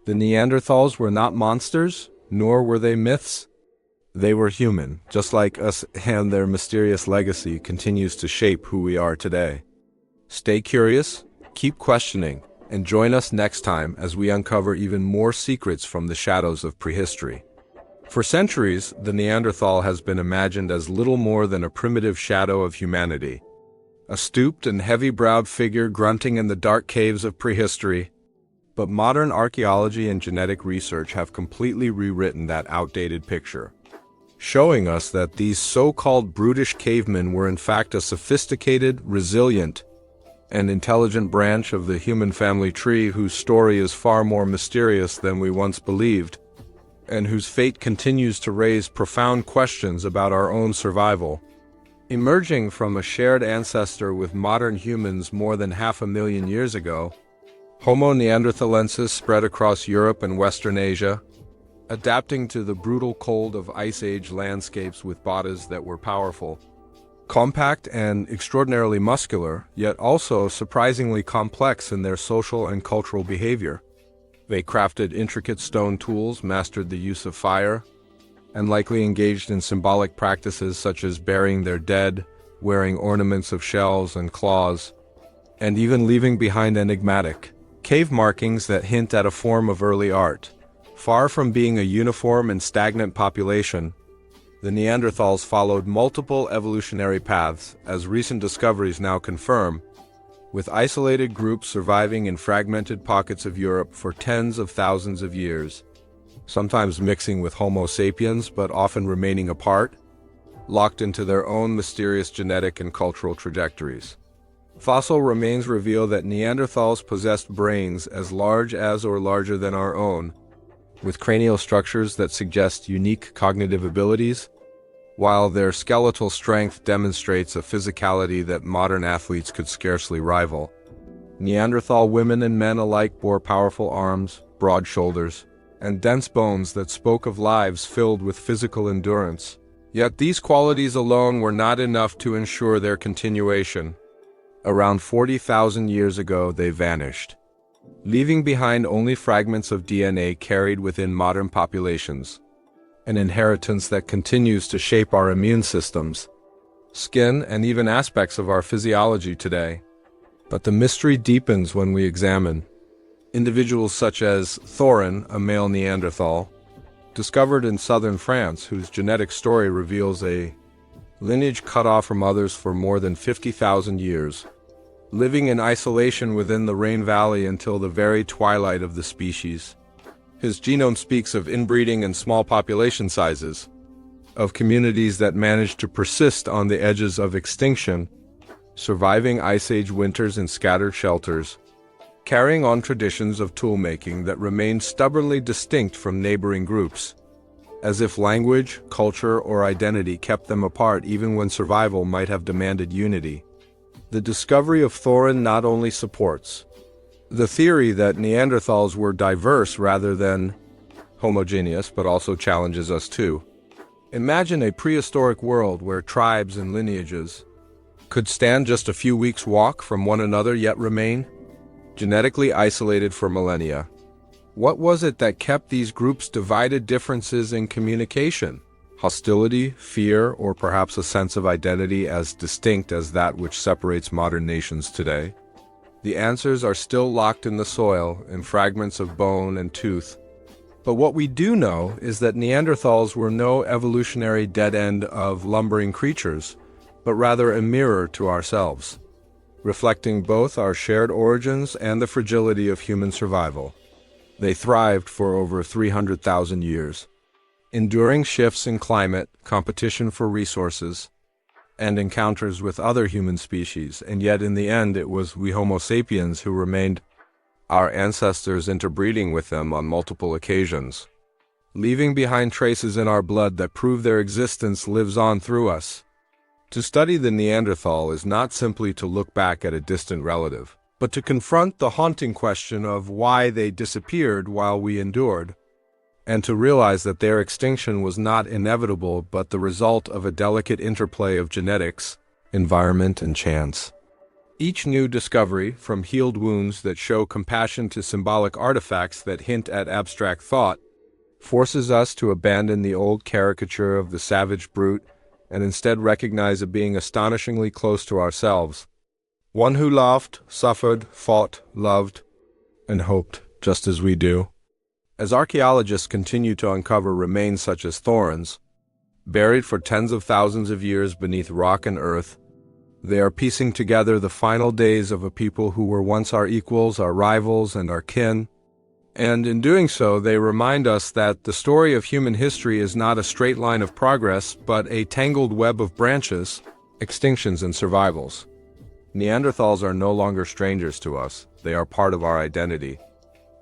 The Neanderthals were not monsters, nor were they myths. They were human, just like us, and their mysterious legacy continues to shape who we are today. Stay curious, keep questioning, and join us next time as we uncover even more secrets from the shadows of prehistory. For centuries, the Neanderthal has been imagined as little more than a primitive shadow of humanity. A stooped and heavy-browed figure grunting in the dark caves of prehistory. But modern archaeology and genetic research have completely rewritten that outdated picture, showing us that these so-called brutish cavemen were in fact a sophisticated, resilient, and intelligent branch of the human family tree whose story is far more mysterious than we once believed, and whose fate continues to raise profound questions about our own survival. Emerging from a shared ancestor with modern humans more than 500,000 years ago, Homo neanderthalensis spread across Europe and Western Asia, adapting to the brutal cold of Ice Age landscapes with bodies that were powerful, compact and extraordinarily muscular, yet also surprisingly complex in their social and cultural behavior. They crafted intricate stone tools, mastered the use of fire, and likely engaged in symbolic practices such as burying their dead, wearing ornaments of shells and claws, and even leaving behind enigmatic cave markings that hint at a form of early art. Far from being a uniform and stagnant population, the Neanderthals followed multiple evolutionary paths, as recent discoveries now confirm, with isolated groups surviving in fragmented pockets of Europe for tens of thousands of years, sometimes mixing with Homo sapiens but often remaining apart, locked into their own mysterious genetic and cultural trajectories. Fossil remains reveal that Neanderthals possessed brains as large as or larger than our own, with cranial structures that suggest unique cognitive abilities, while their skeletal strength demonstrates a physicality that modern athletes could scarcely rival. Neanderthal women and men alike bore powerful arms, broad shoulders, and dense bones that spoke of lives filled with physical endurance. Yet these qualities alone were not enough to ensure their continuation. Around 40,000 years ago, they vanished, leaving behind only fragments of DNA carried within modern populations, an inheritance that continues to shape our immune systems, skin, and even aspects of our physiology today. But the mystery deepens when we examine individuals such as Thorin, a male Neanderthal, discovered in southern France, whose genetic story reveals a lineage cut off from others for more than 50,000 years, living in isolation within the Rhine Valley until the very twilight of the species. His genome speaks of inbreeding and small population sizes, of communities that managed to persist on the edges of extinction, surviving Ice Age winters in scattered shelters, carrying on traditions of tool-making that remained stubbornly distinct from neighboring groups, as if language, culture, or identity kept them apart even when survival might have demanded unity. The discovery of Thorin not only supports the theory that Neanderthals were diverse rather than homogeneous, but also challenges us too. Imagine a prehistoric world where tribes and lineages could stand just a few weeks' walk from one another yet remain genetically isolated for millennia. What was it that kept these groups divided? Differences in communication, hostility, fear, or perhaps a sense of identity as distinct as that which separates modern nations today? The answers are still locked in the soil, in fragments of bone and tooth. But what we do know is that Neanderthals were no evolutionary dead end of lumbering creatures, but rather a mirror to ourselves, reflecting both our shared origins and the fragility of human survival. They thrived for over 300,000 years, enduring shifts in climate, competition for resources, and encounters with other human species, and yet in the end it was we Homo sapiens who remained, our ancestors interbreeding with them on multiple occasions, leaving behind traces in our blood that prove their existence lives on through us. To study the Neanderthal is not simply to look back at a distant relative, but to confront the haunting question of why they disappeared while we endured, and to realize that their extinction was not inevitable but the result of a delicate interplay of genetics, environment, and chance. Each new discovery, from healed wounds that show compassion to symbolic artifacts that hint at abstract thought, forces us to abandon the old caricature of the savage brute and instead recognize a being astonishingly close to ourselves. One who laughed, suffered, fought, loved, and hoped, just as we do. As archaeologists continue to uncover remains such as Thorin's, buried for tens of thousands of years beneath rock and earth, they are piecing together the final days of a people who were once our equals, our rivals, and our kin. And in doing so, they remind us that the story of human history is not a straight line of progress, but a tangled web of branches, extinctions, and survivals. Neanderthals are no longer strangers to us. They are part of our identity.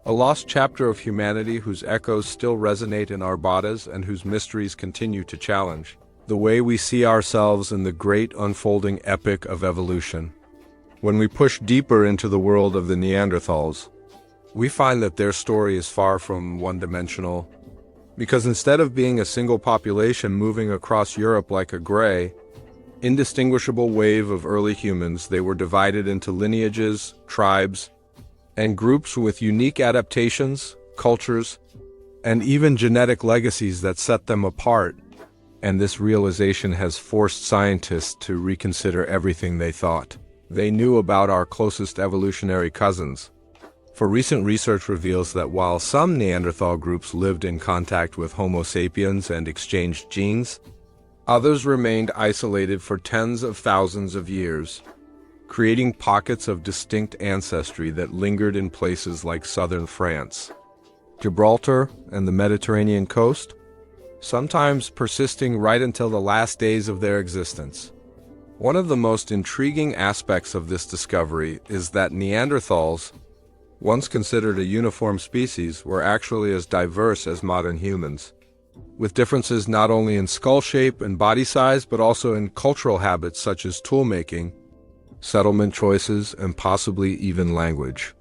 A lost chapter of humanity whose echoes still resonate in our bodies and whose mysteries continue to challenge the way we see ourselves in the great unfolding epic of evolution. When we push deeper into the world of the Neanderthals, we find that their story is far from one-dimensional, because instead of being a single population moving across Europe like a gray, indistinguishable wave of early humans, they were divided into lineages, tribes, and groups with unique adaptations, cultures, and even genetic legacies that set them apart. And this realization has forced scientists to reconsider everything they thought they knew about our closest evolutionary cousins. For recent research reveals that while some Neanderthal groups lived in contact with Homo sapiens and exchanged genes, others remained isolated for tens of thousands of years, creating pockets of distinct ancestry that lingered in places like southern France, Gibraltar, and the Mediterranean coast, sometimes persisting right until the last days of their existence. One of the most intriguing aspects of this discovery is that Neanderthals, once considered a uniform species, were actually as diverse as modern humans, with differences not only in skull shape and body size, but also in cultural habits such as tool-making, settlement choices, and possibly even language.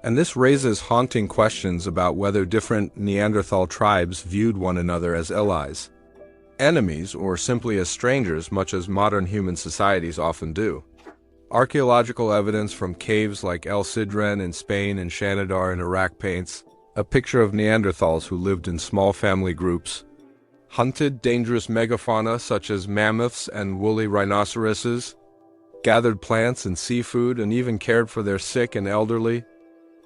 And this raises haunting questions about whether different Neanderthal tribes viewed one another as allies, enemies, or simply as strangers, much as modern human societies often do. Archaeological evidence from caves like El Sidren in Spain and Shanidar in Iraq paints a picture of Neanderthals who lived in small family groups, hunted dangerous megafauna such as mammoths and woolly rhinoceroses, gathered plants and seafood, and even cared for their sick and elderly.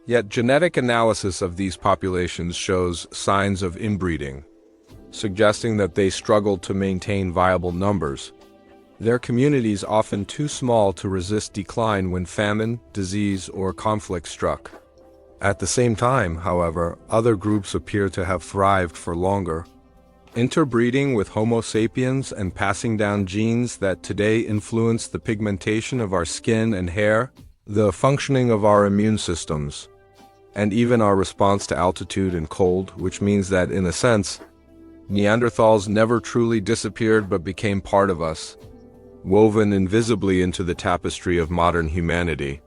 Yet genetic analysis of these populations shows signs of inbreeding, suggesting that they struggled to maintain viable numbers. Their communities often too small to resist decline when famine, disease, or conflict struck. At the same time, however, other groups appear to have thrived for longer, interbreeding with Homo sapiens and passing down genes that today influence the pigmentation of our skin and hair, the functioning of our immune systems, and even our response to altitude and cold, which means that, in a sense, Neanderthals never truly disappeared but became part of us, woven invisibly into the tapestry of modern humanity.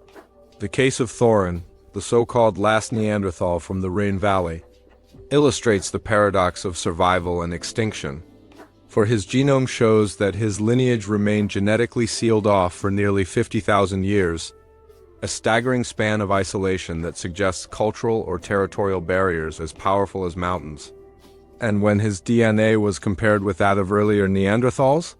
The case of Thorin, the so-called last Neanderthal from the Rhine Valley, illustrates the paradox of survival and extinction, for his genome shows that his lineage remained genetically sealed off for nearly 50,000 years, a staggering span of isolation that suggests cultural or territorial barriers as powerful as mountains. And when his DNA was compared with that of earlier Neanderthals,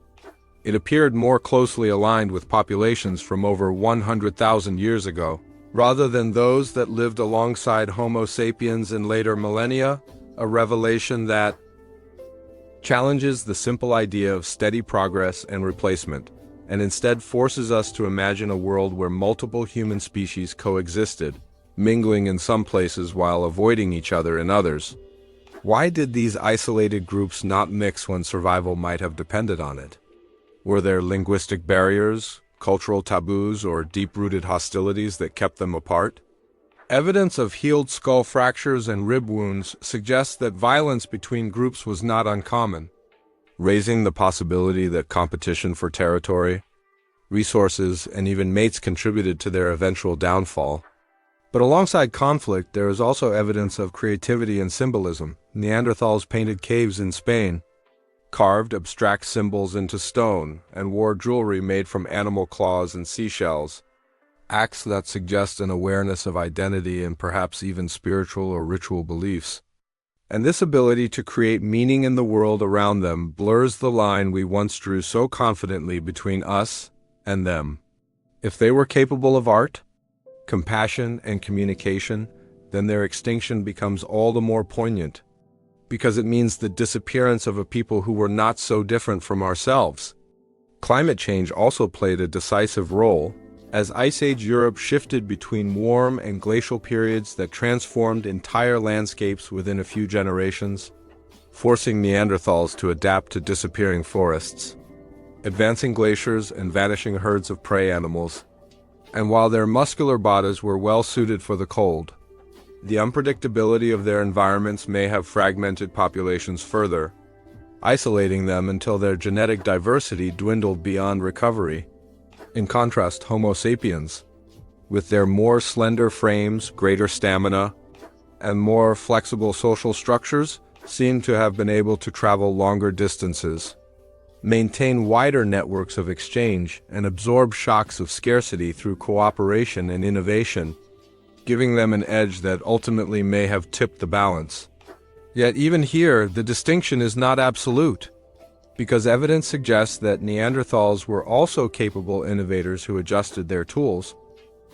it appeared more closely aligned with populations from over 100,000 years ago, rather than those that lived alongside Homo sapiens in later millennia, a revelation that challenges the simple idea of steady progress and replacement, and instead forces us to imagine a world where multiple human species coexisted, mingling in some places while avoiding each other in others. Why did these isolated groups not mix when survival might have depended on it? Were there linguistic barriers, cultural taboos, or deep-rooted hostilities that kept them apart? Evidence of healed skull fractures and rib wounds suggests that violence between groups was not uncommon, raising the possibility that competition for territory, resources, and even mates contributed to their eventual downfall. But alongside conflict, there is also evidence of creativity and symbolism. Neanderthals painted caves in Spain, carved abstract symbols into stone, and wore jewelry made from animal claws and seashells, acts that suggest an awareness of identity and perhaps even spiritual or ritual beliefs. And this ability to create meaning in the world around them blurs the line we once drew so confidently between us and them. If they were capable of art, compassion, and communication, then their extinction becomes all the more poignant, because it means the disappearance of a people who were not so different from ourselves. Climate change also played a decisive role, as Ice Age Europe shifted between warm and glacial periods that transformed entire landscapes within a few generations, forcing Neanderthals to adapt to disappearing forests, advancing glaciers, and vanishing herds of prey animals. And while their muscular bodies were well suited for the cold, the unpredictability of their environments may have fragmented populations further, isolating them until their genetic diversity dwindled beyond recovery. In contrast, Homo sapiens, with their more slender frames, greater stamina, and more flexible social structures, seem to have been able to travel longer distances, maintain wider networks of exchange, and absorb shocks of scarcity through cooperation and innovation, giving them an edge that ultimately may have tipped the balance. Yet even here, the distinction is not absolute, because evidence suggests that Neanderthals were also capable innovators who adjusted their tools,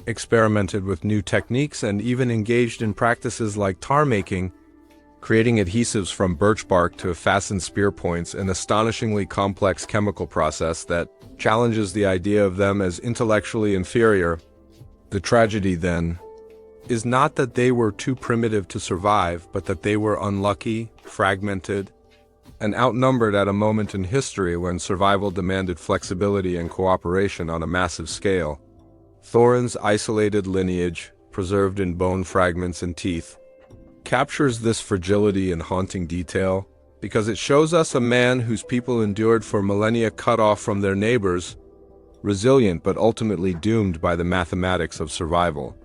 experimented with new techniques, and even engaged in practices like tar making, creating adhesives from birch bark to fasten spear points, an astonishingly complex chemical process that challenges the idea of them as intellectually inferior. The tragedy, then, is not that they were too primitive to survive, but that they were unlucky, fragmented, and outnumbered at a moment in history when survival demanded flexibility and cooperation on a massive scale. Thorin's isolated lineage, preserved in bone fragments and teeth, captures this fragility in haunting detail because it shows us a man whose people endured for millennia cut off from their neighbors, resilient but ultimately doomed by the mathematics of survival.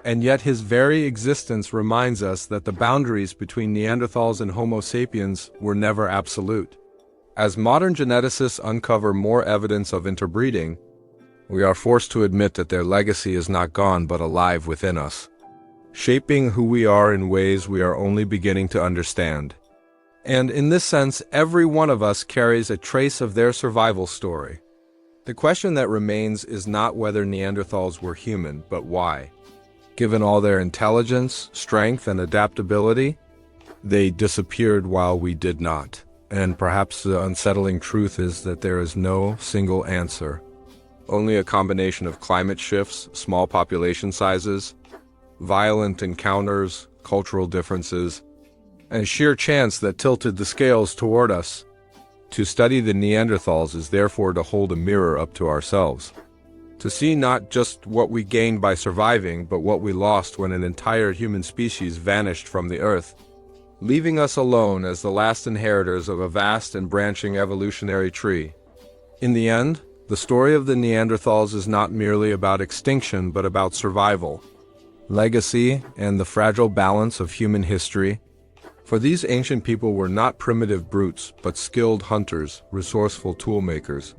And yet his very existence reminds us that the boundaries between Neanderthals and Homo sapiens were never absolute. As modern geneticists uncover more evidence of interbreeding, we are forced to admit that their legacy is not gone but alive within us, shaping who we are in ways we are only beginning to understand. And in this sense, every one of us carries a trace of their survival story. The question that remains is not whether Neanderthals were human, but why. Given all their intelligence, strength, and adaptability, they disappeared while we did not. And perhaps the unsettling truth is that there is no single answer. Only a combination of climate shifts, small population sizes, violent encounters, cultural differences, and sheer chance that tilted the scales toward us. To study the Neanderthals is therefore to hold a mirror up to ourselves. To see not just what we gained by surviving, but what we lost when an entire human species vanished from the earth, leaving us alone as the last inheritors of a vast and branching evolutionary tree. In the end, the story of the Neanderthals is not merely about extinction, but about survival, legacy, and the fragile balance of human history. For these ancient people were not primitive brutes, but skilled hunters, resourceful toolmakers,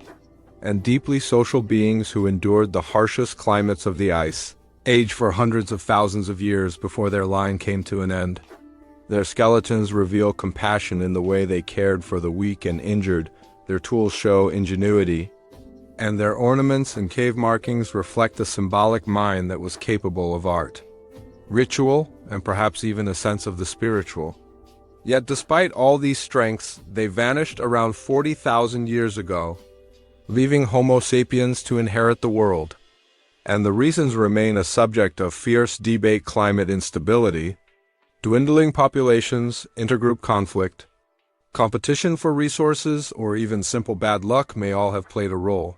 and deeply social beings who endured the harshest climates of the ice age for hundreds of thousands of years before their line came to an end. Their skeletons reveal compassion in the way they cared for the weak and injured, their tools show ingenuity, and their ornaments and cave markings reflect a symbolic mind that was capable of art, ritual, and perhaps even a sense of the spiritual. Yet despite all these strengths, they vanished around 40,000 years ago, leaving Homo sapiens to inherit the world. And the reasons remain a subject of fierce debate: climate instability, dwindling populations, intergroup conflict, competition for resources, or even simple bad luck may all have played a role.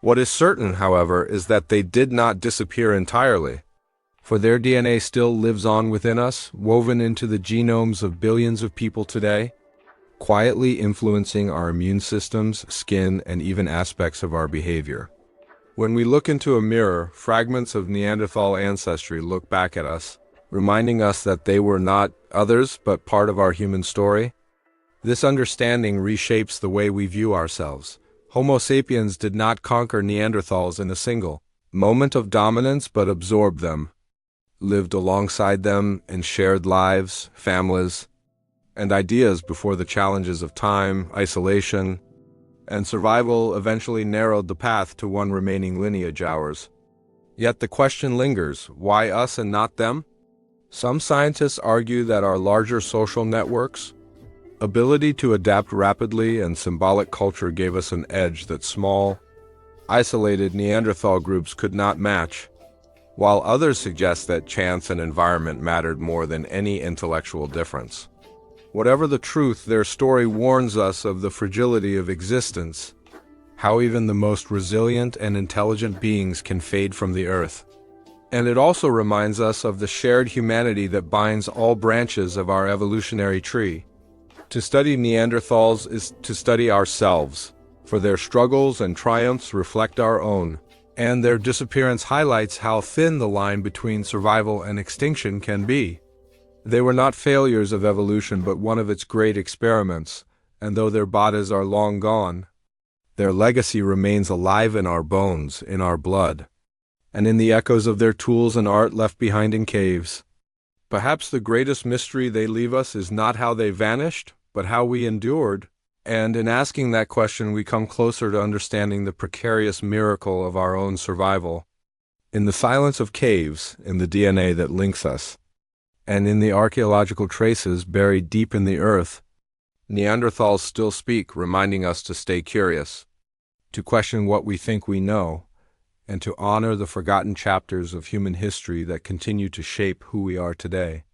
What is certain, however, is that they did not disappear entirely, for their DNA still lives on within us, woven into the genomes of billions of people today, quietly influencing our immune systems, skin, and even aspects of our behavior. When we look into a mirror, fragments of Neanderthal ancestry look back at us, reminding us that they were not others but part of our human story. This understanding reshapes the way we view ourselves. Homo sapiens did not conquer Neanderthals in a single, moment of dominance but absorbed them, lived alongside them and shared lives, families, and ideas before the challenges of time, isolation, and survival eventually narrowed the path to one remaining lineage, ours. Yet the question lingers, why us and not them? Some scientists argue that our larger social networks, ability to adapt rapidly, and symbolic culture gave us an edge that small, isolated Neanderthal groups could not match, while others suggest that chance and environment mattered more than any intellectual difference. Whatever the truth, their story warns us of the fragility of existence, how even the most resilient and intelligent beings can fade from the earth. And it also reminds us of the shared humanity that binds all branches of our evolutionary tree. To study Neanderthals is to study ourselves, for their struggles and triumphs reflect our own, and their disappearance highlights how thin the line between survival and extinction can be. They were not failures of evolution but one of its great experiments, and though their bodies are long gone, their legacy remains alive in our bones, in our blood, and in the echoes of their tools and art left behind in caves. Perhaps the greatest mystery they leave us is not how they vanished, but how we endured, and in asking that question we come closer to understanding the precarious miracle of our own survival. In the silence of caves, in the DNA that links us, and in the archaeological traces buried deep in the earth, Neanderthals still speak, reminding us to stay curious, to question what we think we know, and to honor the forgotten chapters of human history that continue to shape who we are today.